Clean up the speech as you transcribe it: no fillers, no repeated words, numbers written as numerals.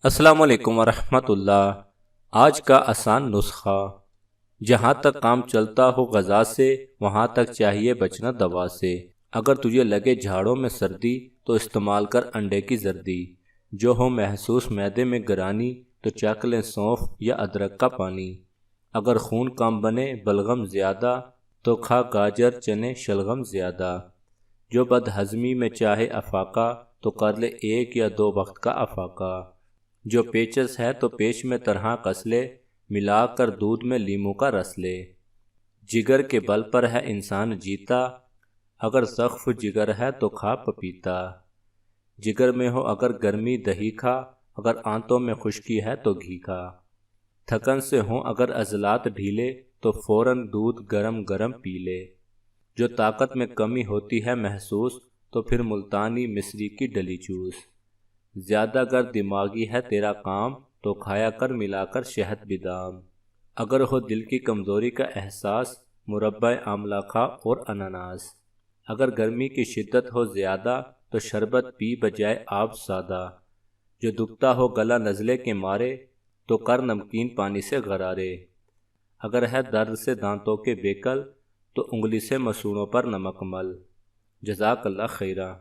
السلام علیکم ورحمۃ اللہ۔ آج کا آسان نسخہ: جہاں تک کام چلتا ہو غذا سے، وہاں تک چاہیے بچنا دوا سے۔ اگر تجھے لگے جھاڑوں میں سردی تو استعمال کر انڈے کی زردی۔ جو ہو محسوس معدے میں گرانی تو چکھ لیں سونف یا ادرک کا پانی۔ اگر خون کم بنے بلغم زیادہ تو کھا گاجر چنے شلغم زیادہ۔ جو بد ہضمی میں چاہے افاقہ تو کر لے 1 یا 2 وقت کا افاقہ۔ جو پیچس ہے تو پیش میں طرح کس لے، ملا کر دودھ میں لیموں کا رس لے۔ جگر کے بل پر ہے انسان جیتا، اگر سقف جگر ہے تو کھا پپیتا۔ جگر میں ہو اگر گرمی دہی کھا، اگر آنتوں میں خشکی ہے تو گھی کھا۔ تھکن سے ہوں اگر عضلات ڈھیلے تو فوراً دودھ گرم گرم پی لے۔ جو طاقت میں کمی ہوتی ہے محسوس تو پھر ملتانی مصری کی ڈلی چوس۔ زیادہ گر دماغی ہے تیرا کام تو کھایا کر ملا کر شہد بادام۔ اگر ہو دل کی کمزوری کا احساس مربع آملہ کھا اور اناناس۔ اگر گرمی کی شدت ہو زیادہ تو شربت پی بجائے آب سادہ۔ جو دکھتا ہو گلا نزلے کے مارے تو کر نمکین پانی سے غرارے۔ اگر ہے درد سے دانتوں کے بیکل تو انگلی سے مسوڑوں پر نمک مل۔ جزاک اللہ خیرہ۔